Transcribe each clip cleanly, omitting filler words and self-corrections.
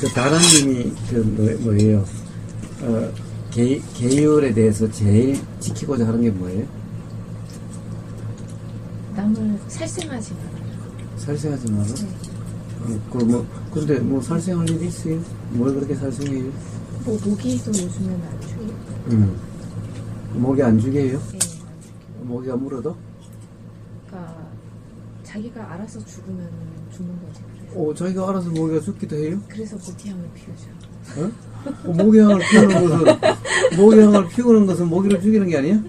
그 다란님이 뭐예요? 계율에 대해서 제일 지키고자 하는 게 뭐예요? 남을 살생하지 말아요. 살생하지 마라? 네. 근데 살생할 일이 있어요? 뭘 그렇게 살생해요? 모기도 요즘에는 안 죽여요. 모기 안 죽여요? 네, 안 죽여요. 모기가 물어도? 그러니까 자기가 알아서 죽으면 죽는 거지. 그래서. 자기가 알아서 모기가 죽기도 해요? 그래서 모기향을 피우죠. 모기향을 피우는 것은 모기를 죽이는 게 아니야?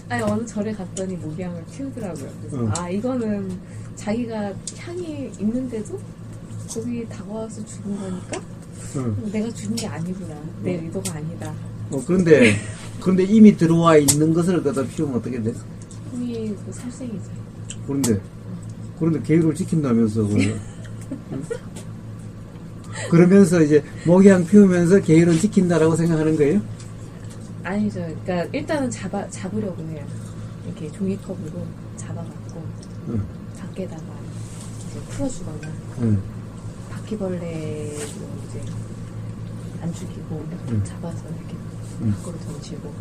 아니 어느 절에 갔더니 모기향을 피우더라고요. 그래서 이거는 자기가 향이 있는데도 거기 다가와서 죽은 거니까 내가 죽인 게 아니구나. 내 의도가 아니다. 그런데 이미 들어와 있는 것을 갖다 피우면 어떻게 돼? 이미 그 살생이죠. 그런데 계율을 지킨다면서 그러면서 이제 모기향 피우면서 계율은 지킨다라고 생각하는 거예요? 아니죠. 그러니까 일단은 잡으려고 해요. 이렇게 종이컵으로 잡아갖고 밖에다가 이제 풀어주거나 바퀴벌레도 이제 안 죽이고 잡아서 이렇게 밖으로 던지고.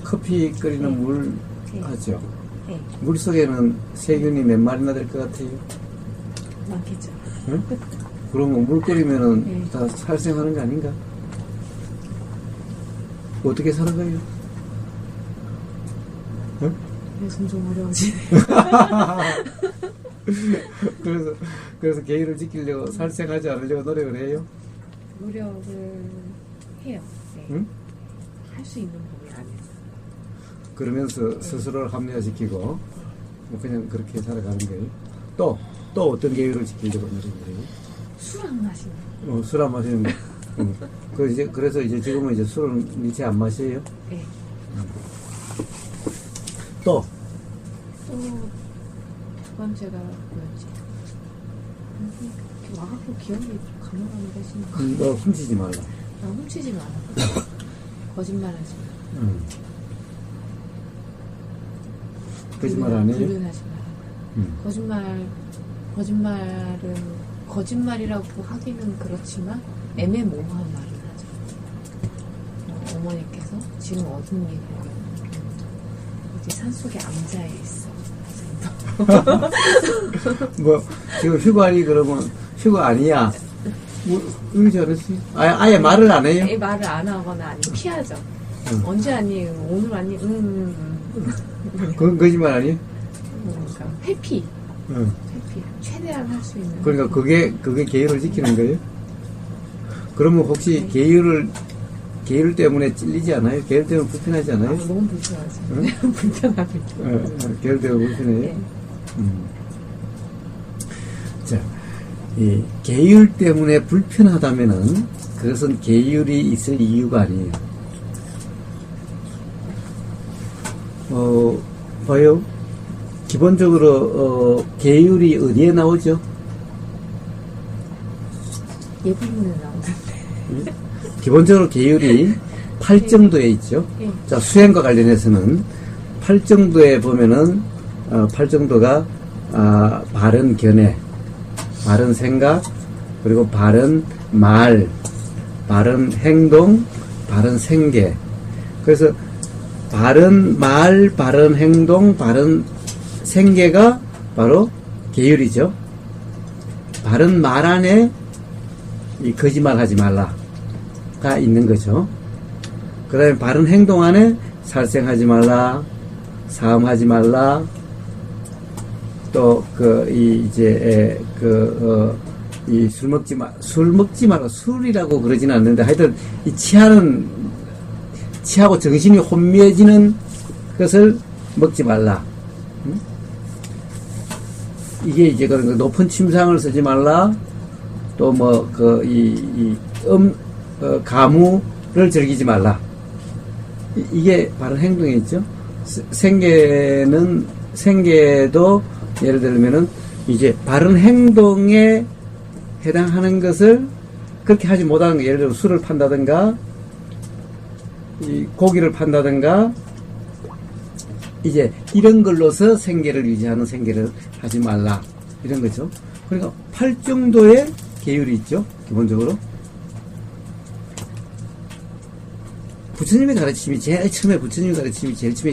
커피 끓이는 물 네. 하죠? 네. 물 속에는 세균이 몇 마리나 될 것 같아요? 많겠죠. 응? 그러면 물 끓이면은 네. 다 살생하는 거 아닌가? 어떻게 살아가요? 응? 네, 점점 어려워지네. 그래서 계율을 지키려고 살생하지 않으려고 노력을 해요? 노력을 해요. 네. 응? 할 수 있는 범위 안에서. 그러면서 스스로를 합리화시키고 그냥 그렇게 살아가는 거예요. 또 어떤 계율을 지키려고 노력을 해요? 술 안 마시는. 술 안 마시는 거. 그래서 이제 지금은 이제 술을 미처 안 마셔요? 네. 또 두 번째가 뭐였지? 이렇게 와갖고 기억이 가물가물 하시는 거. 훔치지 말라. 훔치지 마라. 거짓말하지 마. 거짓말 안 해요? 불륜하지 마라. 거짓말은 거짓말이라고 하기는 그렇지만 애매모호한 말을 하죠. 어머니께서 지금 어둠이 보여. 어디 산속에 암자에 있어. 지금 휴가니 그러면 휴가 아니야. 그러지 않았어요? 아예 말을 안 해요? 말을 안 하거나 아니면 피하죠. 언제 아니? 오늘 아니? 그건 거짓말 아니에요? 그러니까 회피. 회피. 최대한 할 수 있는. 그러니까 그게 계율을 지키는 거예요? 그러면 혹시 계율 때문에 찔리지 않아요? 계율 때문에 불편하지 않아요? 너무 불편하죠. 응? 불편하죠. 계율 때문에 불편해요? 네. 자, 이 계율 때문에 불편하다면은 그것은 계율이 있을 이유가 아니에요. 봐요. 기본적으로 계율이 어디에 나오죠? 예불문에 나오는데. 기본적으로 계율이 8정도에 있죠. 네. 자, 수행과 관련해서는 8정도에 보면은 8정도가 바른 견해, 바른 생각, 그리고 바른 말, 바른 행동, 바른 생계. 그래서 바른 말, 바른 행동, 바른 생계가 바로 계율이죠. 바른 말 안에 이 거짓말 하지 말라가 있는 거죠. 그 다음에 바른 행동 안에 살생하지 말라, 사음하지 말라, 또 술 먹지 마라. 술이라고 그러지는 않는데 하여튼 이 취하고 정신이 혼미해지는 것을 먹지 말라. 이게 이제 그런 높은 침상을 쓰지 말라. 또 가무를 즐기지 말라. 이게 바른 행동에 있죠. 생계도 예를 들면은 이제 바른 행동에 해당하는 것을 그렇게 하지 못하는 거. 예를 들어 술을 판다든가 이 고기를 판다든가 이제 이런 걸로서 생계를 유지하는 생계를 하지 말라. 이런 거죠. 그러니까 8 정도의 계율이 있죠. 기본적으로. 부처님의 가르침이 제일 처음에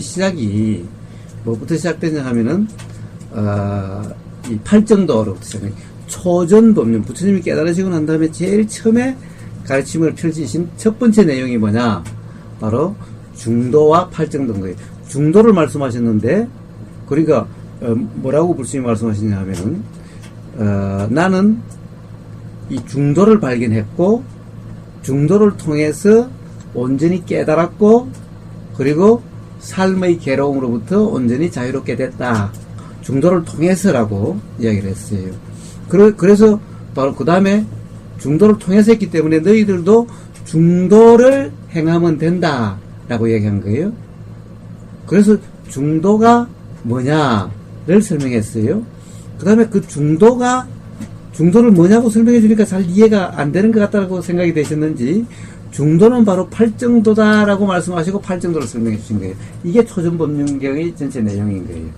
시작이 뭐부터 시작되냐 하면은 이 8정도로부터 시작해요. 초전법륜, 부처님이 깨달으시고 난 다음에 제일 처음에 가르침을 펼치신 첫 번째 내용이 뭐냐? 바로 중도와 8정도인 거예요. 중도를 말씀하셨는데, 그러니까 뭐라고 부처님이 말씀하시냐 하면은 나는 이 중도를 발견했고, 중도를 통해서 온전히 깨달았고, 그리고 삶의 괴로움으로부터 온전히 자유롭게 됐다. 중도를 통해서라고 이야기를 했어요. 그래서 바로 그 다음에 중도를 통해서 했기 때문에 너희들도 중도를 행하면 된다. 라고 얘기한 거예요. 그래서 중도가 뭐냐를 설명했어요. 그 다음에 그 중도를 뭐냐고 설명해 주니까 잘 이해가 안 되는 것 같다고 생각이 되셨는지, 중도는 바로 8정도다라고 말씀하시고 8정도를 설명해 주신 거예요. 이게 초전법륜경의 전체 내용인 거예요.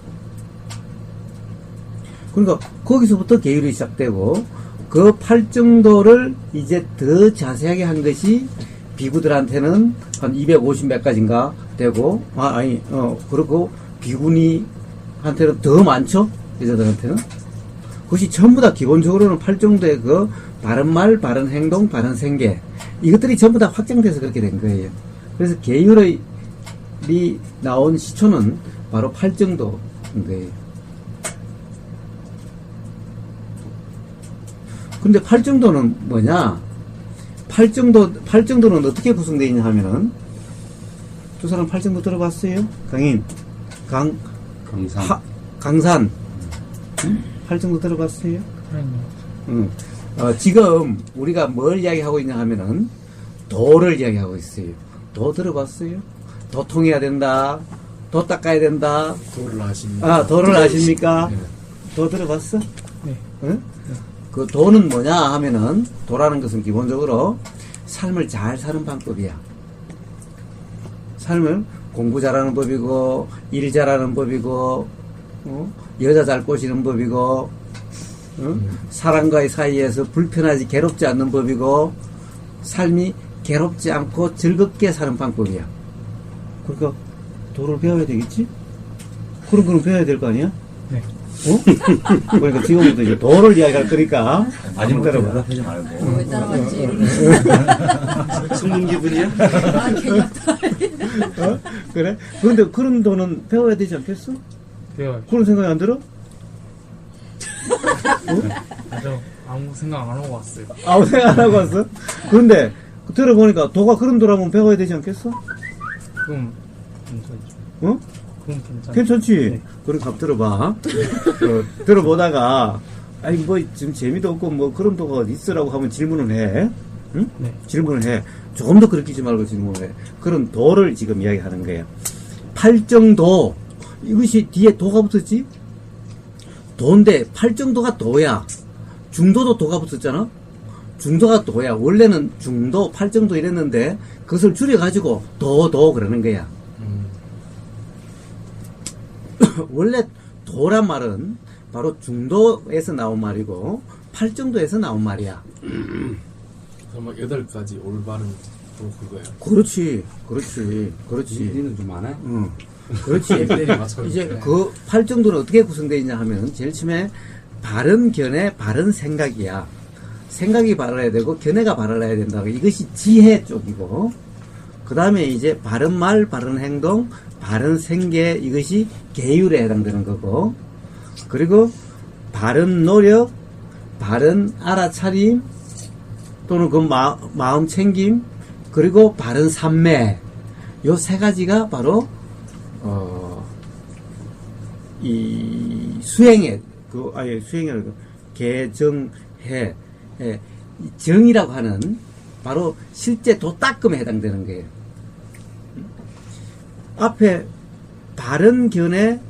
그러니까 거기서부터 계율이 시작되고, 그 8정도를 이제 더 자세하게 한 것이 비구들한테는 한 250 몇 가지인가 되고, 그리고 비구니한테는 더 많죠? 여자들한테는. 그것이 전부 다 기본적으로는 8정도의 그 바른 말, 바른 행동, 바른 생계, 이것들이 전부 다 확장돼서 그렇게 된 거예요. 그래서 계율이 나온 시초는 바로 8정도인 거예요. 근데 8정도는 뭐냐? 8정도는 어떻게 구성되어 있냐 하면은, 두 사람 8정도 들어봤어요? 강산. 응? 8정도 들어봤어요? 응. 지금 우리가 뭘 이야기하고 있냐 하면은, 도를 이야기하고 있어요. 도 들어봤어요? 도 통해야 된다. 도 닦아야 된다. 도를 아십니까? 도를 아십니까? 네. 도 들어봤어? 네. 응? 네. 그 도는 뭐냐 하면은, 도라는 것은 기본적으로 삶을 잘 사는 방법이야. 삶을 공부 잘하는 법이고, 일 잘하는 법이고, 여자 잘 꼬시는 법이고, 사람과의 사이에서 불편하지 괴롭지 않는 법이고, 삶이 괴롭지 않고 즐겁게 사는 방법이야. 그러니까 도를 배워야 되겠지? 그런 거는 배워야 될 거 아니야? 네. 그러니까 지금부터 이제 도를 이야기할 거니까 아직부터 따라봐. 대답하지 말고. 왜 따라왔지? 숨은 기분이야? 괜히 왔다. 그래? 그런데 그런 도는 배워야 되지 않겠어? 배워요. 그런 생각이 안 들어? 저 아무 생각 안 하고 왔어요. 아무 생각 안 하고 왔어? 그런데 들어보니까 도가 그런 도라면 배워야 되지 않겠어? 그럼 괜찮죠. 어? 그럼 괜찮죠. 괜찮지? 네. 그럼 갑 들어봐. 들어보다가, 아니, 뭐, 지금 재미도 없고, 뭐, 그런 도가 어디 있으라고 하면 질문을 해. 응? 네. 질문을 해. 조금 더 그렇게 하지 말고 질문을 해. 그런 도를 지금 이야기하는 거예요. 8정도. 이것이 뒤에 도가 붙었지? 도인데, 8정도가 도야. 중도도 도가 붙었잖아? 중도가 도야. 원래는 중도, 8정도 이랬는데, 그것을 줄여가지고, 도, 그러는 거야. 원래 도란 말은 바로 중도에서 나온 말이고 8정도에서 나온 말이야. 그럼 8가지 올바른 도 그거예요. 그렇지. 일리는 좀 많아요? 응. 그렇지. 이제 그 8정도는 어떻게 구성되어 있냐 하면 제일 처음에 바른 견해, 바른 생각이야. 생각이 바라야 되고 견해가 바라야 된다. 이것이 지혜 쪽이고, 그 다음에 이제 바른 말, 바른 행동, 바른 생계, 이것이 계율에 해당되는 거고, 그리고 바른 노력, 바른 알아차림, 또는 그 마음 챙김, 그리고 바른 삼매, 요 세 가지가 바로 이 수행에 수행이라고 개정해, 정이라고 하는 바로 실제 도닦음에 해당되는 거예요. 앞에 바른 견해,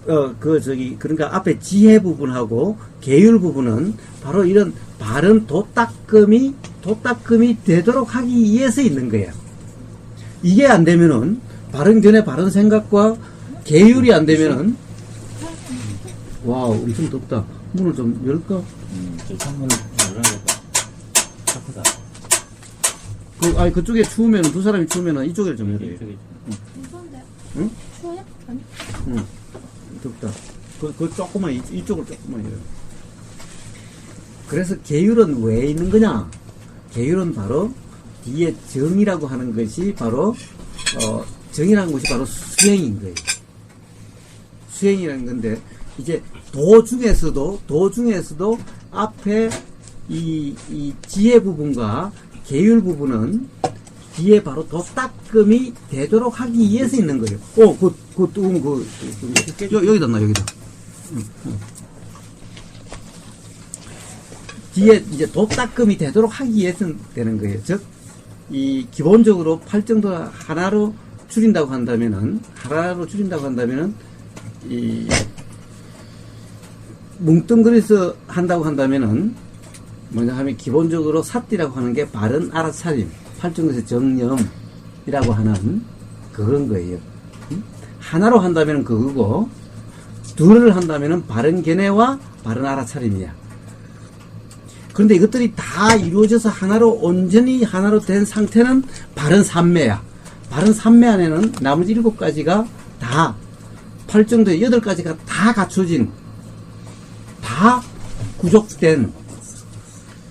그러니까 앞에 지혜 부분하고 계율 부분은 바로 이런 바른 도닦음이 되도록 하기 위해서 있는 거야. 이게 안 되면은, 바른 견해, 바른 생각과 계율이 안 되면은, 와우, 엄청 덥다. 문을 좀 열까? 저 창문 열어야겠다. 차크다. 아니, 그쪽에 추우면, 두 사람이 추우면 이쪽에 좀 열어요. 괜찮은데요? 응? 추워요? 아니. 응. 덥다. 그 조금만, 이쪽을 조금만 열어요. 그래서 계율은 왜 있는 거냐? 계율은 바로 뒤에 정이라고 하는 것이 바로, 정이라는 것이 바로 수행인 거예요. 수행이라는 건데, 이제 도 중에서도 앞에 이 지혜 부분과 계율 부분은 뒤에 바로 도닦음이 되도록 하기 위해서 있는 거예요. 여기다 놔, 여기다. 뒤에 이제 도닦음이 되도록 하기 위해서 되는 거예요. 즉, 이 기본적으로 팔정도 하나로 줄인다고 한다면은, 이 뭉뚱그려서 한다고 한다면은 뭐냐 하면 기본적으로 삿띠라고 하는 게 바른 알아차림, 팔정도에서 정념이라고 하는 그런 거예요. 하나로 한다면은 그거고, 둘을 한다면은 바른 견해와 바른 알아차림이야. 그런데 이것들이 다 이루어져서 하나로, 온전히 하나로 된 상태는 바른 삼매야. 바른 삼매 안에는 나머지 7가지가 다, 팔정도의 8가지가 다 갖춰진, 다 구족된,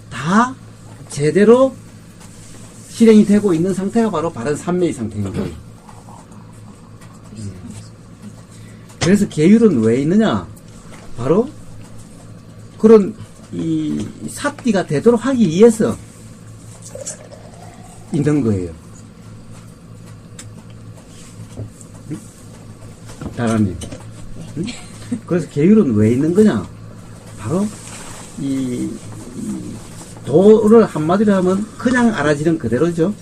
다 제대로 실행이 되고 있는 상태가 바로 바른 삼매의 상태인 거예요. 그래서 계율은 왜 있느냐? 바로 그런 이 삿띠가 되도록 하기 위해서 있는 거예요. 다라님. 그래서 계율은 왜 있는 거냐? 바로 이 도를 한마디로 하면 그냥 알아지는 그대로죠.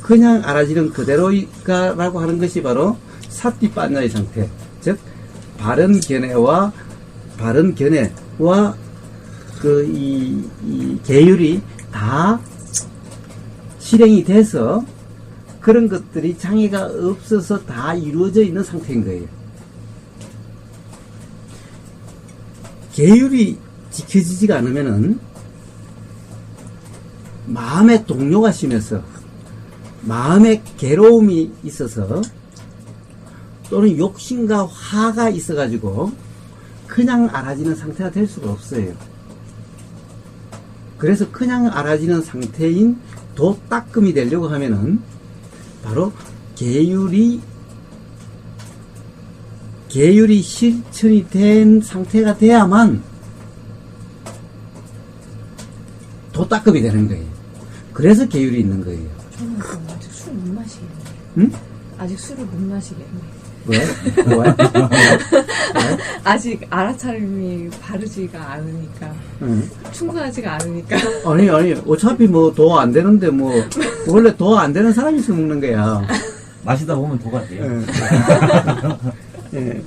그냥 알아지는 그대로라고 하는 것이 바로 삿띠 빠냐의 상태. 즉 바른 견해와 이 계율이 다 실행이 돼서 그런 것들이 장애가 없어서 다 이루어져 있는 상태인 거예요. 계율이 지켜지지가 않으면은 마음의 동요가 심해서, 마음의 괴로움이 있어서, 또는 욕심과 화가 있어가지고 그냥 알아지는 상태가 될 수가 없어요. 그래서 그냥 알아지는 상태인 도닦음이 되려고 하면은 바로 계율이 실천이 된 상태가 돼야만 도닦음이 되는 거예요. 그래서 계율이 있는 거예요. 저는 그럼 아직 술 못 마시겠네. 응? 아직 술을 못 마시겠네. 왜? 아직 알아차림이 바르지가 않으니까. 응. 충분하지가 않으니까. 아니, 어차피 뭐 도 안 되는데 뭐, 원래 도 안 되는 사람이 있어 먹는 거야. 마시다 보면 도가 돼요. 예.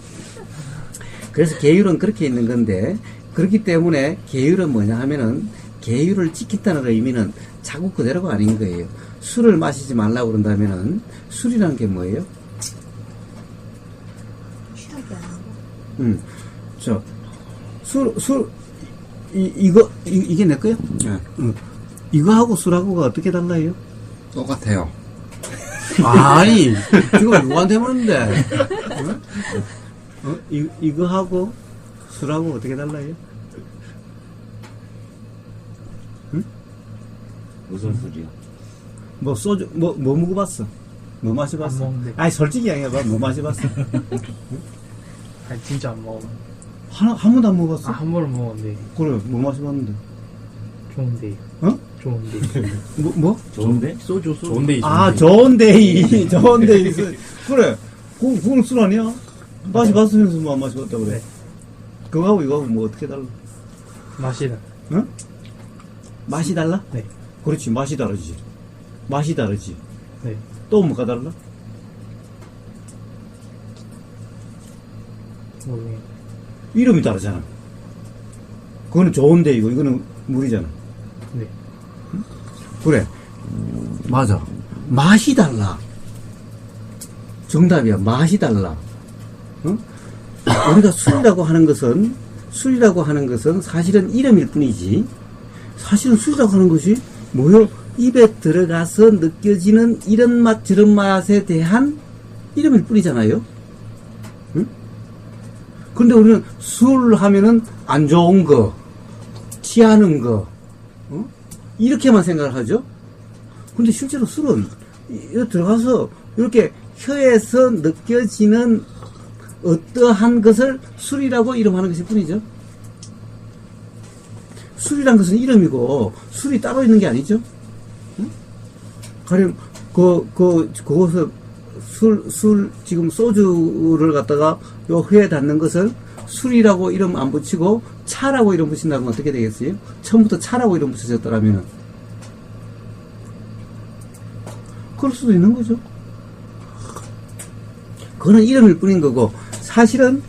그래서 계율은 그렇게 있는 건데, 그렇기 때문에 계율은 뭐냐 하면은, 계율을 지킨다는 의미는 자꾸 그대로가 아닌 거예요. 술을 마시지 말라고 그런다면은, 술이라는 게 뭐예요? 취하게 하는 거. 이게 내 거요? 네. 이거하고 술하고가 어떻게 달라요? 똑같아요. 아니, 이거 누구한테 물었는데? 이거하고 술하고 어떻게 달라요? 무슨 술이요? 뭐 소주 뭐 먹어봤어? 뭐 마셔봤어? 안 먹는데. 아니 솔직히 얘기해봐. 뭐 마셔봤어? 아니 진짜 안 먹어. 한 번도 안 먹어봤어? 한 번은 먹었는데 그래, 뭐 마셔봤는데? 좋은데. 어? 좋은데. 뭐? 좋은데? 소주. 좋은데. 아, 좋은데이. 좋은데이. 그래. 그건 술 아니야? 마셔봤으면서 뭐 안 마셔봤다고 그래. 네. 그거하고 이거하고 뭐 어떻게 달라? 맛이 응? 맛이 달라? 네. 그렇지, 맛이 다르지. 맛이 다르지. 네. 또 뭐가 달라? 모르겠네. 이름이 다르잖아. 그거는 좋은데 이거는 물이잖아. 네. 그래. 맞아. 맛이 달라. 정답이야. 맛이 달라. 응? 우리가 술이라고 하는 것은 술이라고 하는 것은 사실은 이름일 뿐이지, 사실은 술이라고 하는 것이 뭐요? 입에 들어가서 느껴지는 이런 맛 저런 맛에 대한 이름일 뿐이잖아요. 응? 그런데 우리는 술 하면은 안 좋은 거, 취하는 거, 이렇게만 생각을 하죠. 근데 실제로 술은 이렇게 들어가서 이렇게 혀에서 느껴지는 어떠한 것을 술이라고 이름하는 것일 뿐이죠. 술이란 것은 이름이고 술이 따로 있는 게 아니죠. 응? 가령 그것을 술 지금 소주를 갖다가 요 혀에 닿는 것을 술이라고 이름 안 붙이고 차라고 이름 붙인다면 어떻게 되겠어요? 처음부터 차라고 이름 붙여졌더라면 그럴 수도 있는 거죠. 그거는 이름일 뿐인 거고, 사실은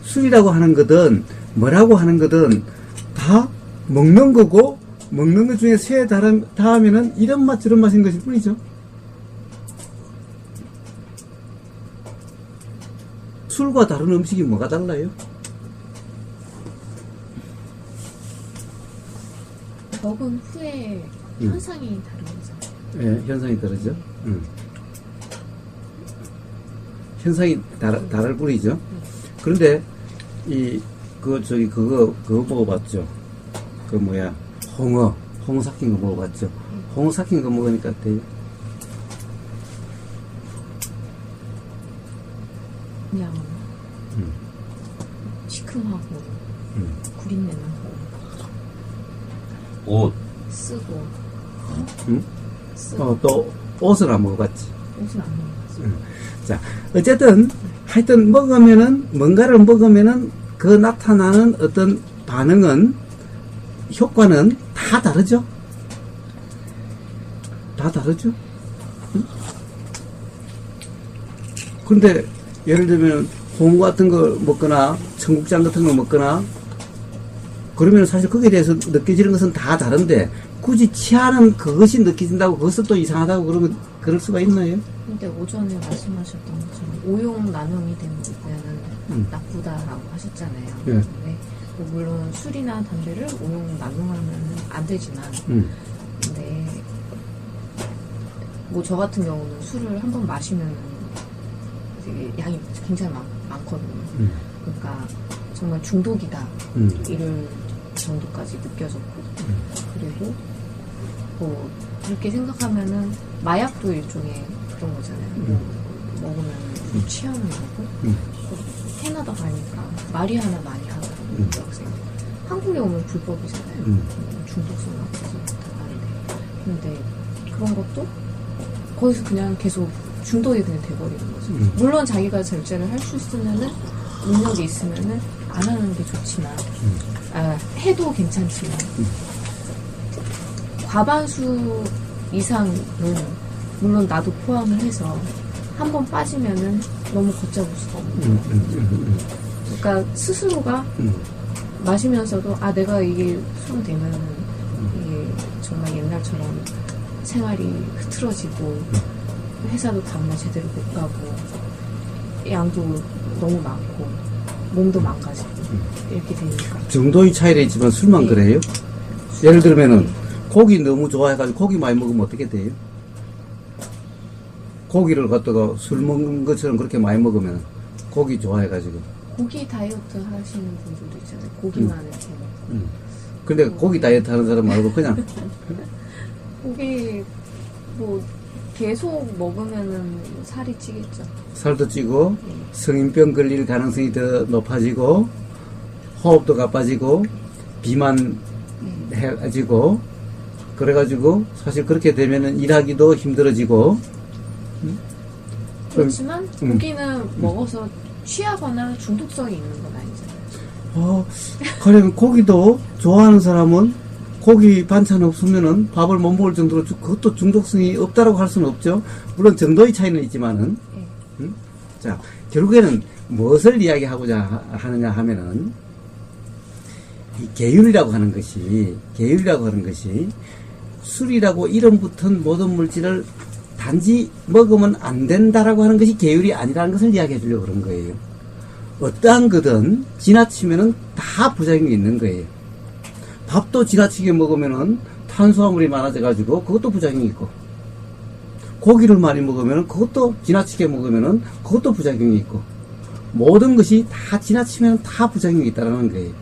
술이라고 하는 거든 뭐라고 하는 거든 다 먹는 거고, 먹는 것 중에 쇠에 닿으면은 이런 맛 저런 맛인 것일 뿐이죠. 술과 다른 음식이 뭐가 달라요? 먹은 후에 현상이 다른 거죠. 예, 현상이 다르죠. 현상이 다를 뿐이죠. 그런데 그거 먹어봤죠. 그 뭐야, 홍어 삭힌 거 먹어봤죠. 홍어 삭힌 거 먹으니까 어때요? 그냥 시큼하고 구린내 나고 옷. 쓰고 응? 쓰고 또 옷을 안 먹어봤지. 옷은 안 먹어봤어. 자, 어쨌든 하여튼 뭔가를 먹으면은 그 나타나는 어떤 반응은, 효과는 다 다르죠. 다 다르죠. 응? 그런데 예를 들면 홍어 같은 걸 먹거나 청국장 같은 걸 먹거나 그러면 사실 거기에 대해서 느껴지는 것은 다 다른데, 굳이 취하는 그것이 느껴진다고 그것을 또 이상하다고 그러면 그럴 수가 있나요? 근데 오전에 말씀하셨던 것처럼 오용 남용이 되는 때는 나쁘다라고 하셨잖아요. 예. 근데 뭐 물론 술이나 담배를 오용 남용하면 안 되지만, 근데 뭐 저 같은 경우는 술을 한 번 마시면 되게 양이 굉장히 많거든요. 그러니까 정말 중독이다 이럴 정도까지 느껴졌고, 그리고 뭐 그렇게 생각하면은 마약도 일종의 그런 거잖아요. 먹으면 취하는 거고, 캐나다 가니까 마리아나 많이 하더라고요. 학생. 한국에 오면 불법이잖아요. 중독성 앞에서 다 다른데. 근데 그런 것도 거기서 그냥 계속 중독이 그냥 돼버리는 거죠. 물론 자기가 절제를 할 수 있으면은, 능력이 있으면은 안 하는 게 좋지만, 해도 괜찮지만, 과반수 이상은 물론 나도 포함을 해서 한 번 빠지면은 너무 걷잡을 수가 없는 거예요. 그러니까 스스로가 마시면서도 내가 이게 손 대면은 이게 정말 옛날처럼 생활이 흐트러지고 회사도 다음날 제대로 못 가고 양도 너무 많고 몸도 망가지고 이렇게 되니까 정도의 차이가 있지만 술만 네. 그래요? 예를 들면은 고기 너무 좋아해가지고 고기 많이 먹으면 어떻게 돼요? 고기를 갖다가 술 먹는 것처럼 그렇게 많이 먹으면 고기 좋아해가지고. 고기 다이어트 하시는 분들도 있잖아요. 고기만 이렇게 먹고. 근데 고기 다이어트 하는 사람 말고 그냥 고기 뭐 계속 먹으면은 살이 찌겠죠. 살도 찌고 네. 성인병 걸릴 가능성이 더 높아지고 호흡도 가빠지고 비만해지고 그래가지고 사실 그렇게 되면은 일하기도 힘들어지고. 그렇지만 고기는 먹어서 취하거나 중독성이 있는 건 아니잖아요. 가령 고기도 좋아하는 사람은 고기 반찬 없으면은 밥을 못 먹을 정도로 그것도 중독성이 없다라고 할 수는 없죠. 물론 정도의 차이는 있지만은. 네. 자, 결국에는 무엇을 이야기하고자 하느냐 하면은 이 계율이라고 하는 것이 술이라고 이름 붙은 모든 물질을 단지 먹으면 안 된다라고 하는 것이 계율이 아니라는 것을 이야기해 주려고 그런 거예요. 어떠한 거든 지나치면은 다 부작용이 있는 거예요. 밥도 지나치게 먹으면은 탄수화물이 많아져가지고 그것도 부작용이 있고, 고기를 많이 먹으면은 그것도 지나치게 먹으면은 그것도 부작용이 있고, 모든 것이 다 지나치면 다 부작용이 있다는 거예요.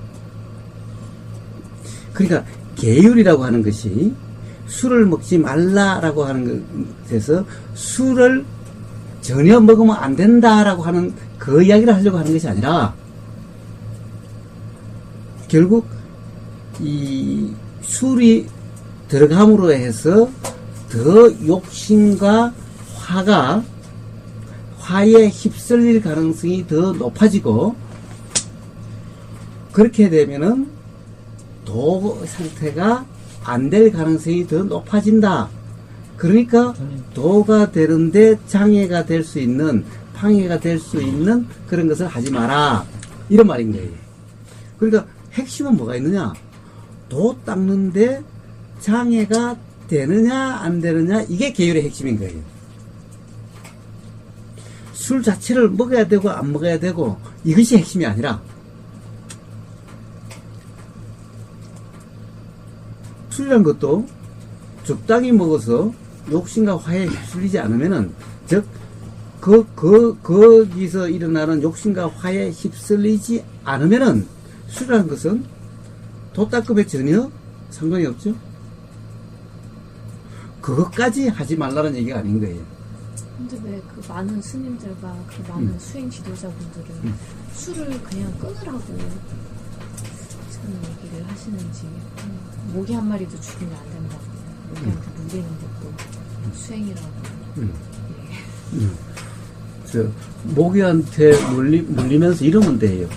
그러니까 계율이라고 하는 것이 술을 먹지 말라라고 하는 것에서 술을 전혀 먹으면 안 된다라고 하는 그 이야기를 하려고 하는 것이 아니라, 결국 이 술이 들어감으로 해서 더 욕심과 화에 휩쓸릴 가능성이 더 높아지고, 그렇게 되면은 도 상태가 안 될 가능성이 더 높아진다. 그러니까 도가 되는데 장애가 될 수 있는, 방해가 될 수 있는 그런 것을 하지 마라, 이런 말인 거예요. 그러니까 핵심은 뭐가 있느냐? 도 닦는데 장애가 되느냐 안 되느냐, 이게 계율의 핵심인 거예요. 술 자체를 먹어야 되고 안 먹어야 되고 이것이 핵심이 아니라, 술이란 것도 적당히 먹어서 욕심과 화에 휩쓸리지 않으면은, 즉 거기서 일어나는 욕심과 화에 휩쓸리지 않으면은 술이라는 것은 도닦음에 전혀 상관이 없죠. 그것까지 하지 말라는 얘기가 아닌 거예요. 근데 왜 그 많은 스님들과 그 많은 수행 지도자분들은 술을 그냥 끊으라고 참 얘기를 하시는지, 모기 한 마리도 죽이면 안 된다고, 모기한테 물리는 것도 수행이라고. 모기한테 물리면서 이러면 돼요.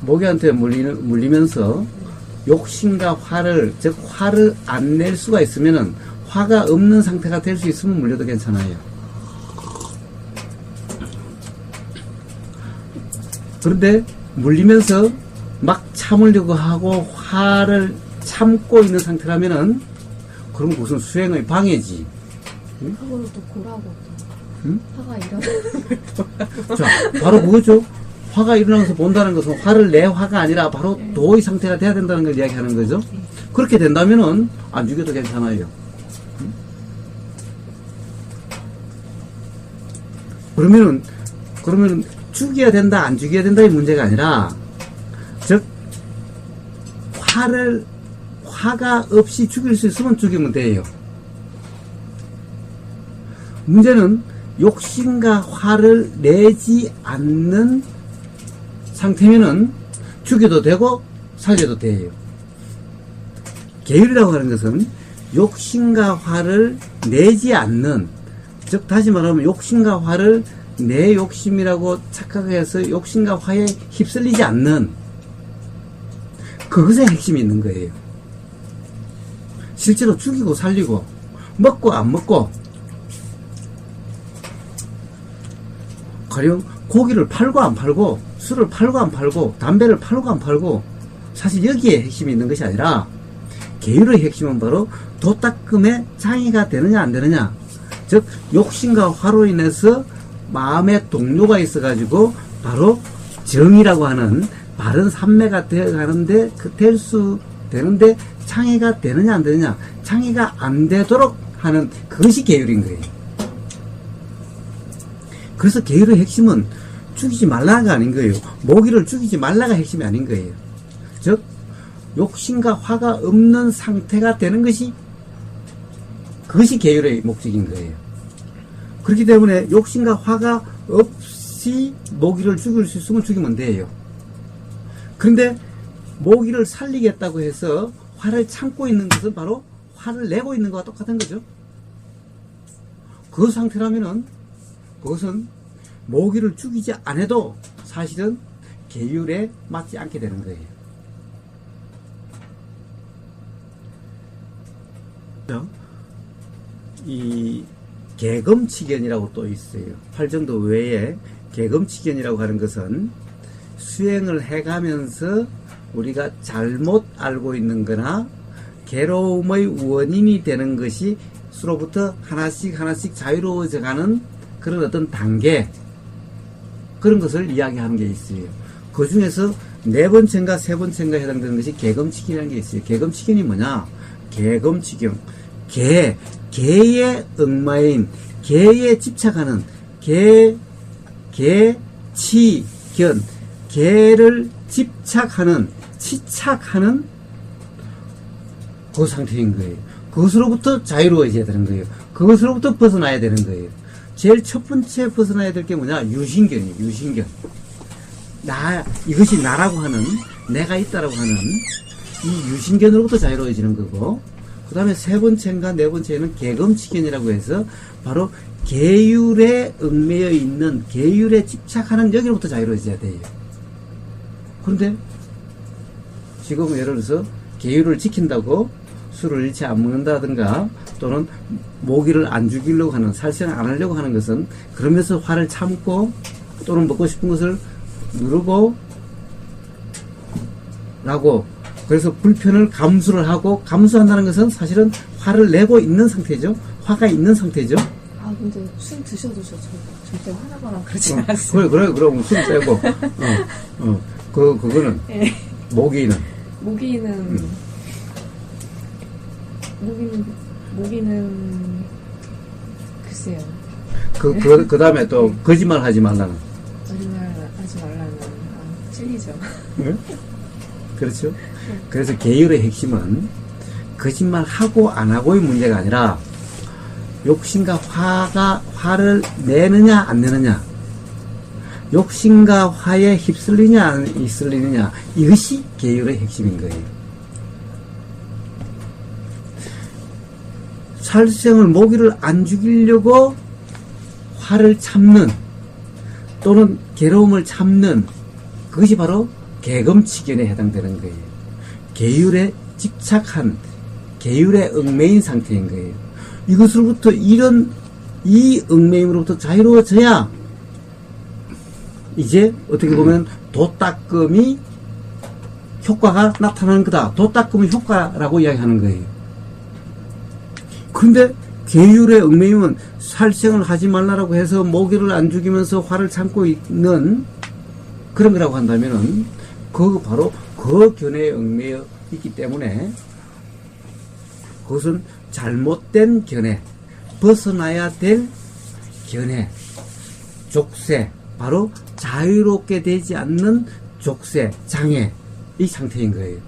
모기한테 물리면서 욕심과 화를, 즉 화를 안 낼 수가 있으면은, 화가 없는 상태가 될 수 있으면 물려도 괜찮아요. 그런데 물리면서 막 참으려고 하고 화를 참고 있는 상태라면은, 그럼 무슨 수행의 방해지. 그걸로 또 보라고 또 화가 일어나. 자, 바로 그거죠. 화가 일어나면서 본다는 것은 화를 내 화가 아니라 바로 도의 상태가 돼야 된다는 걸 이야기하는 거죠. 그렇게 된다면은 안 죽여도 괜찮아요. 그러면은 죽여야 된다 안 죽여야 된다의 문제가 아니라, 즉 화가 없이 죽일 수 있으면 죽이면 돼요. 문제는 욕심과 화를 내지 않는 상태면은 죽여도 되고 살려도 돼요. 계율이라고 하는 것은 욕심과 화를 내지 않는, 즉 다시 말하면 욕심과 화를 내 욕심이라고 착각해서 욕심과 화에 휩쓸리지 않는 그것에 핵심이 있는 거예요. 실제로 죽이고 살리고 먹고 안 먹고, 가령 고기를 팔고 안 팔고, 술을 팔고 안 팔고, 담배를 팔고 안 팔고, 사실 여기에 핵심이 있는 것이 아니라, 계율의 핵심은 바로 도닦음에 장애가 되느냐 안 되느냐, 즉 욕심과 화로 인해서 마음에 동요가 있어가지고 바로 정이라고 하는 바른 삼매가 되어가는데, 될 수 되는데 장애가 되느냐 안 되느냐, 장애가 안 되도록 하는 그것이 계율인 거예요. 그래서 계율의 핵심은 죽이지 말라가 아닌 거예요. 모기를 죽이지 말라가 핵심이 아닌 거예요. 즉 욕심과 화가 없는 상태가 되는 것이, 그것이 계율의 목적인 거예요. 그렇기 때문에 욕심과 화가 없이 모기를 죽일 수 있으면 죽이면 돼요. 그런데 모기를 살리겠다고 해서 화를 참고 있는 것은 바로 화를 내고 있는 것과 똑같은 거죠. 그 상태라면은 그것은 모기를 죽이지 않아도 사실은 계율에 맞지 않게 되는 거예요. 이 계검치견이라고 또 있어요. 팔정도 외에 계검치견이라고 하는 것은 수행을 해가면서 우리가 잘못 알고 있는 거나 괴로움의 원인이 되는 것이 수로부터 하나씩 자유로워져 가는 그런 어떤 단계, 그런 것을 이야기하는 게 있어요. 그 중에서 네 번째인가 세 번째인가 해당되는 것이 개검치견이라는 게 있어요. 개검치견이 뭐냐? 개검치견. 개의 엉마인, 개에 집착하는, 개치견, 개를 치착하는 그 상태인 거예요. 그것으로부터 자유로워져야 되는 거예요. 그것으로부터 벗어나야 되는 거예요. 제일 첫 번째 벗어나야 될 게 뭐냐? 유신견이에요. 유신견. 이것이 나라고 하는, 내가 있다라고 하는 이 유신견으로부터 자유로워지는 거고, 그 다음에 세 번째인가 네 번째는 개검치견이라고 해서 바로 계율에 얽매여 있는, 계율에 집착하는 여기로부터 자유로워져야 돼요. 그런데 지금 예를 들어서 계율을 지킨다고 술을 일체 안 먹는다든가 또는 모기를 안 죽이려고 하는, 살생을 안 하려고 하는 것은 그러면서 화를 참고 또는 먹고 싶은 것을 누르고 라고, 그래서 불편을 감수를 하고, 감수한다는 것은 사실은 화를 내고 있는 상태죠. 화가 있는 상태죠. 아 근데 술 드셔도 저 절대 화나거나 그러진 않습니다. 그래 그럼 술 빼고 그거는 네. 모기는 모기는 글쎄요. 그 다음에 또 거짓말 하지 말라는. 거짓말 하지 말라는 찔리죠. 네? 그렇죠. 그래서 계율의 핵심은 거짓말 하고 안 하고의 문제가 아니라 욕심과 화를 내느냐 안 내느냐, 욕심과 화에 휩쓸리냐 안 휩쓸리느냐, 이것이 계율의 핵심인 거예요. 살생을, 모기를 안 죽이려고 화를 참는 또는 괴로움을 참는, 그것이 바로 개검치견에 해당되는 거예요. 계율에 집착한, 계율에 얽매인 상태인 거예요. 이것으로부터 이 얽매임으로부터 자유로워져야 이제 어떻게 보면 도닦음이 효과가 나타나는 거다. 도닦음의 효과라고 이야기하는 거예요. 그런데 계율의 얽매임은 살생을 하지 말라라고 해서 모기를 안 죽이면서 화를 참고 있는 그런 거라고 한다면은 바로 그 견해에 얽매여 있기 때문에 그것은 잘못된 견해, 벗어나야 될 견해, 족쇄, 바로 자유롭게 되지 않는 족쇄, 장애, 이 상태인 거예요.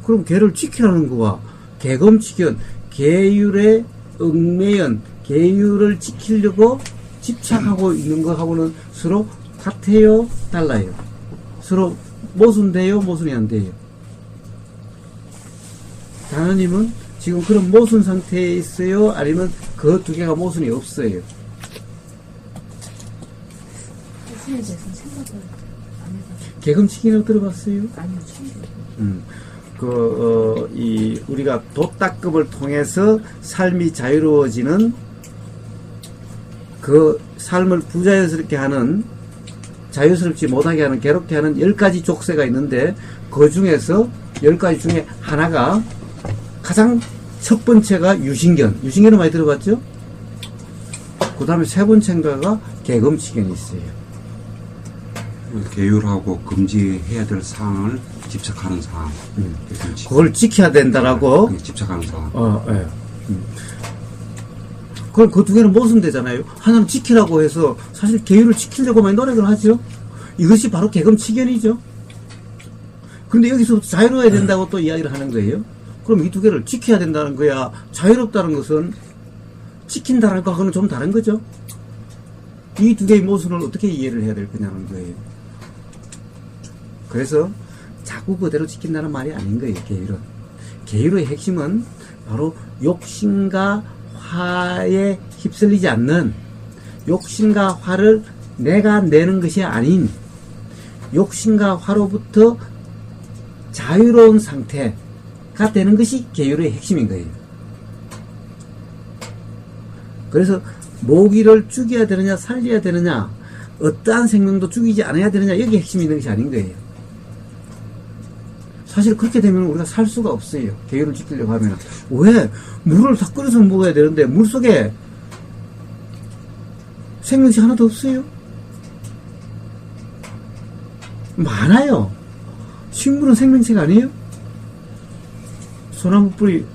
그럼 개를 지키라는 거와 개검치견, 계율에 얽매연, 계율을 지키려고 집착하고 있는 거하고는 서로 같아요? 달라요? 서로 모순돼요? 모순이 안 돼요? 다나님은 지금 그런 모순 상태에 있어요? 아니면 그 두 개가 모순이 없어요? 모순에 대해서 생각을 안 해가지고. 개검치기는 들어봤어요? 아니요, 처음 우리가 도닦음을 통해서 삶이 자유로워지는 그 삶을 부자연스럽게 하는, 자유스럽지 못하게 하는, 괴롭게 하는 10가지 족쇄가 있는데 그 중에서 10가지 중에 하나가 가장 첫 번째가 유신견. 유신견은 많이 들어봤죠? 그 다음에 세 번째인가가 개검치견이 있어요. 계율하고 금지해야 될 사항을 집착하는 사항. 그걸 지켜야 된다라고. 집착하는 사항. 예. 그럼 그 두 개는 모순되잖아요. 하나는 지키라고 해서 사실 계율을 지키려고 많이 노력을 하죠. 이것이 바로 개검치견이죠. 그런데 여기서 자유로워야 된다고 또 이야기를 하는 거예요. 그럼 이 두 개를 지켜야 된다는 거야. 자유롭다는 것은 지킨다는 거하고는 좀 다른 거죠. 이 두 개의 모순을 어떻게 이해를 해야 될 거냐는 거예요. 그래서 자꾸 그대로 지킨다는 말이 아닌 거예요. 계율은. 계율의 핵심은 바로 욕심과 화에 휩쓸리지 않는, 욕심과 화를 내가 내는 것이 아닌 욕심과 화로부터 자유로운 상태가 되는 것이 계율의 핵심인 거예요. 그래서 모기를 죽여야 되느냐 살려야 되느냐, 어떠한 생명도 죽이지 않아야 되느냐, 여기 핵심이 있는 것이 아닌 거예요. 사실 그렇게 되면 우리가 살 수가 없어요. 계율을 지키려고 하면. 왜? 물을 다 끓여서 먹어야 되는데 물속에 생명체 하나도 없어요. 많아요. 식물은 생명체가 아니에요? 소나무 뿌리,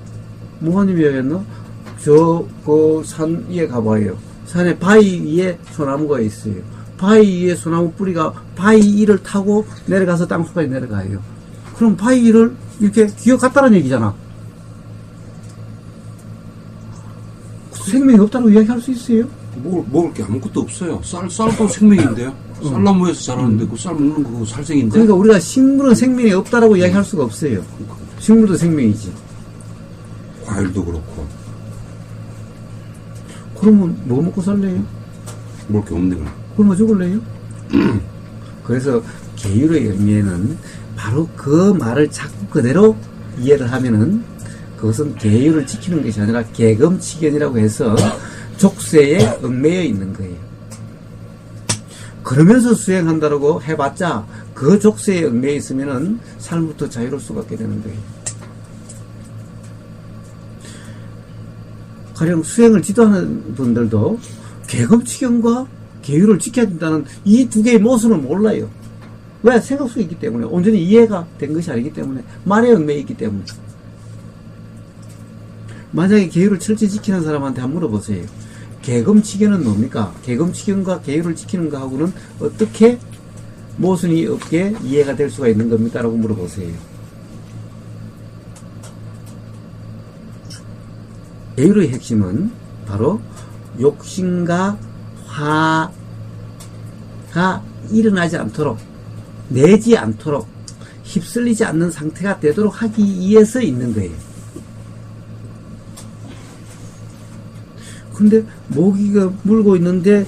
모하님이 얘기했나? 그 산 위에 가봐요. 산에 바위 위에 소나무가 있어요. 바위 위에 소나무 뿌리가 바위 위를 타고 내려가서 땅속까지 내려가요. 그럼 바위 위를 이렇게 기어갔다는 얘기잖아. 생명이 없다고 이야기할 수 있어요? 먹을 게 아무것도 없어요. 쌀도 생명인데요. 쌀나무에서 자라는데 그 쌀 먹는 거 그거 살생인데. 그러니까 우리가 식물은 생명이 없다라고 이야기할 수가 없어요. 식물도 생명이지. 과일도 그렇고. 그러면 뭐 먹고 살래요? 먹을 게 없는 거야. 굶어 죽을래요? 그래서 계율의 의미에는 바로 그 말을 자꾸 그대로 이해를 하면은 그것은 계율을 지키는 것이 아니라 계금치견이라고 해서 족쇄에 얽매여 있는 거예요. 그러면서 수행한다라고 해봤자 그 족쇄에 얽매여 있으면은 삶부터 자유로울 수밖에 되는 거예요. 가령 수행을 지도하는 분들도 계금치견과 계율을 지켜야 된다는 이 두 개의 모순을 몰라요. 왜? 생각 속에 있기 때문에. 온전히 이해가 된 것이 아니기 때문에. 말에 얽매여 있기 때문에. 만약에 계율을 철저히 지키는 사람한테 한번 물어보세요. 계금치견은 뭡니까? 계금치견과 계율을 지키는 거하고는 어떻게 모순이 없게 이해가 될 수가 있는 겁니까? 라고 물어보세요. 계율의 핵심은 바로 욕심과 화가 일어나지 않도록, 내지 않도록, 휩쓸리지 않는 상태가 되도록 하기 위해서 있는 거예요. 근데 모기가 물고 있는데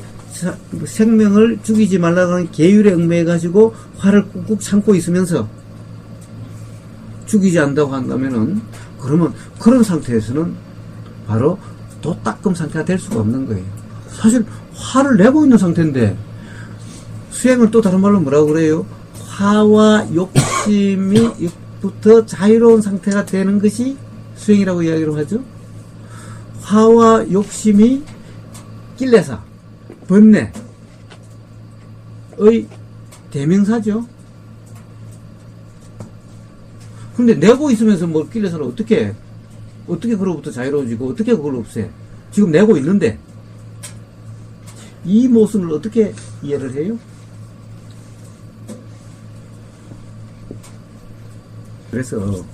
생명을 죽이지 말라고 하는 계율에 얽매여가지고 화를 꾹꾹 참고 있으면서 죽이지 않는다고 한다면은, 그러면 그런 상태에서는 바로 도따끔 상태가 될 수가 없는 거예요. 사실 화를 내고 있는 상태인데, 수행을 또 다른 말로 뭐라고 그래요? 화와 욕심부터 자유로운 상태가 되는 것이 수행이라고 이야기를 하죠. 화와 욕심이 kilesa, 번뇌의 대명사죠. 근데 내고 있으면서 뭐 kiles를 어떻게 그로부터 자유로워지고 어떻게 그걸 없애? 지금 내고 있는데 이 모순을 어떻게 이해를 해요? 그래서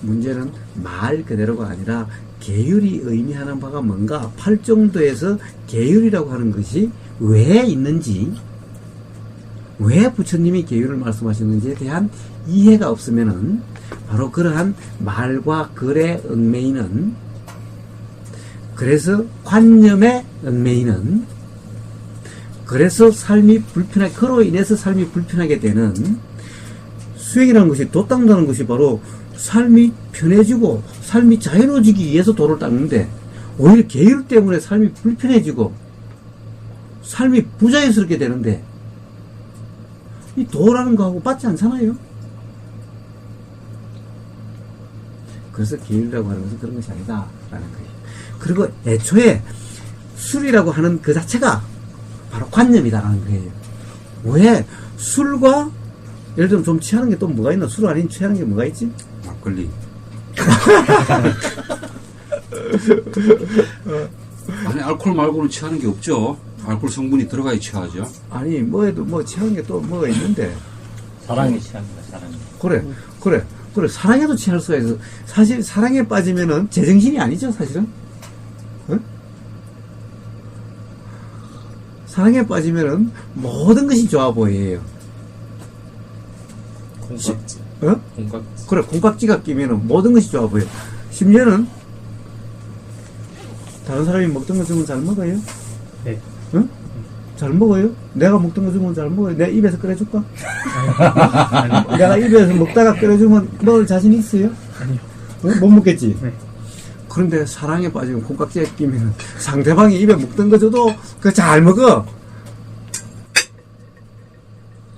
문제는 말 그대로가 아니라 계율이 의미하는 바가 뭔가, 팔정도에서 계율이라고 하는 것이 왜 있는지, 왜 부처님이 계율을 말씀하셨는지에 대한 이해가 없으면은 바로 그러한 말과 글에 얽매이는, 그래서 관념에 얽매이는, 그래서 삶이 불편하게, 그로 인해서 삶이 불편하게 되는, 수행이라는 것이, 도 닦는다는 것이 바로 삶이 편해지고 삶이 자유로워지기 위해서 도를 닦는데, 오히려 계율 때문에 삶이 불편해지고 삶이 부자연스럽게 되는데, 이 도라는 거하고 맞지 않잖아요. 그래서 계율이라고 하는 것은 그런 것이 아니다라는 거예요. 그리고 애초에 술이라고 하는 그 자체가 바로 관념이다라는 거예요. 왜? 술과, 예를 들면 좀 취하는 게 또 뭐가 있나? 술 아닌 취하는 게 뭐가 있지? 막걸리. 아니, 알코올 말고는 취하는 게 없죠. 알코올 성분이 들어가야 취하죠. 아니, 뭐해도 뭐 취하는 게 또 뭐가 있는데. 사랑에 취합니다, 사랑에. 그래. 사랑에도 취할 수가 있어. 사실 사랑에 빠지면은 제정신이 아니죠, 사실은. 어? 사랑에 빠지면은 모든 것이 좋아 보여요. 콩깍지. 어? 콩깍지. 그래, 콩깍지가 끼면은 모든 것이 좋아 보여. 심지어는 다른 사람이 먹던 거 주면 잘 먹어요? 네. 응? 잘 먹어요? 내가 먹던 거 주면 잘 먹어요? 내 입에서 끓여줄까? 내가 입에서 먹다가 끓여주면 먹을 자신 있어요? 아니요. 어? 못 먹겠지? 네. 그런데 사랑에 빠지면 콩깍지에 끼면 상대방이 입에 먹던 거 줘도 그거 잘 먹어.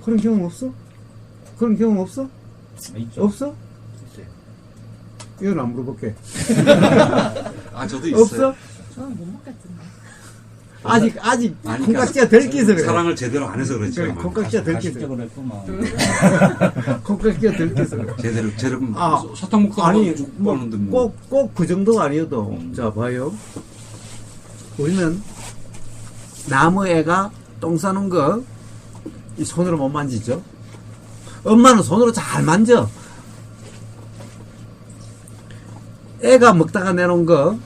그런 경험 없어? 그런 경험 없어? 있죠. 없어? 이건 안 물어볼게. 아, 저도 있어요. 없어? 저는 못 먹겠던데. 아직 아니, 콩깍지가 덜 끼서 그래. 사랑을 제대로 안 해서 그렇지. 그래, 콩깍지가 덜 끼서 그래. 가식적으로 했구만. 콩깍지가 덜 끼서 그래. 제대로 아, 사탕 먹다가 아니, 죽었는데 뭐. 꼭 그 정도가 아니어도, 자, 봐요. 우리는 나무 애가 똥 싸는 거, 이 손으로 못 만지죠? 엄마는 손으로 잘 만져. 애가 먹다가 내놓은 거,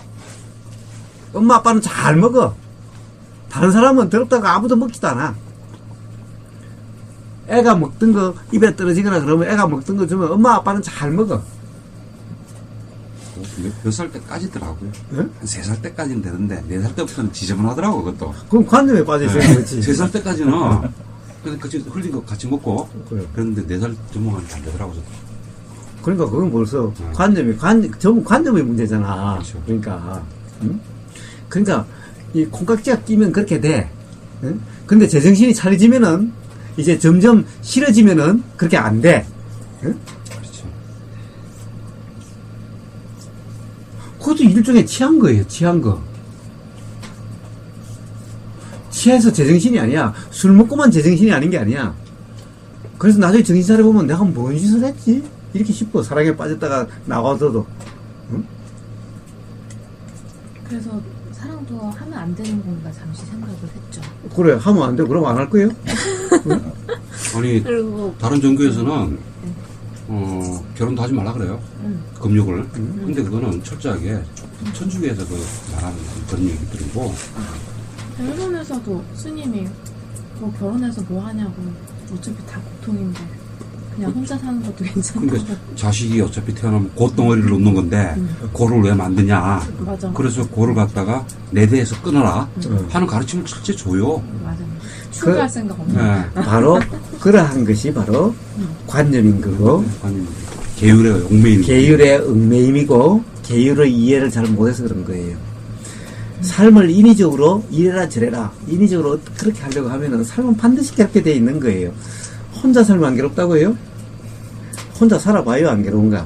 엄마 아빠는 잘 먹어. 다른 사람은 더럽다고 아무도 먹지도 않아. 애가 먹던 거 입에 떨어지거나 그러면 애가 먹던 거 주면 엄마 아빠는 잘 먹어. 몇 살 때까지더라고요. 예? 한 3살 때까지는 되는데 4살 때부터는 지저분하더라고 그것도. 그럼 관념에 빠져있어야 그렇지. 3살 때까지는 그냥 같이 흘린 거 같이 먹고 그래. 그런데 4살 전망하면 안 되더라고 저도. 그러니까 그건 벌써 전부 관념의 문제잖아. 그렇죠. 그러니까, 응? 그러니까 이 콩깍지가 끼면 그렇게 돼. 응? 근데 제정신이 차려지면은 이제 점점 싫어지면은 그렇게 안 돼. 응? 그렇죠. 그것도 일종의 취한 거예요. 취한 거. 취해서 제정신이 아니야. 술 먹고만 제정신이 아닌 게 아니야. 그래서 나중에 정신 차려보면 내가 뭔 짓을 했지? 이렇게 싶어. 사랑에 빠졌다가 나와서도. 응? 그래서 사랑도 하면 안 되는 건가 잠시 생각을 했죠. 그래, 하면 안 돼. 그럼 안 할 거예요? 아니 그리고 다른 종교에서는 결혼도 하지 말라 그래요. 금욕을. 근데 그거는 철저하게 천주교에서 그 말하는 그런 얘기들이고. 일본에서도 스님이 뭐 결혼해서 뭐 하냐고 어차피 다 고통인데 그냥 혼자 사는 것도 괜찮다고. 그러니까 자식이 어차피 태어나면 고덩어리를 놓는 건데 고를 왜 만드냐. 맞아. 그래서 고를 갖다가 내 대에서 끊어라 하는 가르침을 실제 줘요. 맞아. 출가할 생각 없는. 네. 바로 그러한 것이 바로 관념인 거고 아니, 계율의 얽매이는 계율의 얽매임이고 계율의 이해를 잘 못해서 그런 거예요. 삶을 인위적으로 이래라 저래라 인위적으로 그렇게 하려고 하면은 삶은 반드시 그렇게 돼 있는 거예요. 혼자 살면 안 괴롭다고 해요? 혼자 살아봐요 안 괴로운가?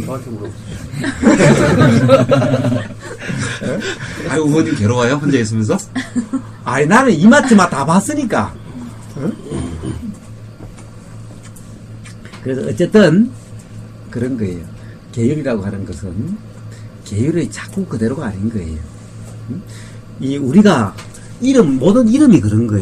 저한테 물어보세요. 아유 의원님 괴로워요 혼자 있으면서? 아니 나는 이마트만 다 봤으니까. 응? 그래서 어쨌든 그런 거예요. 계율이라고 하는 것은 계율의 자꾸 그대로가 아닌 거예요. 이 우리가 모든 이름이 그런 거예요.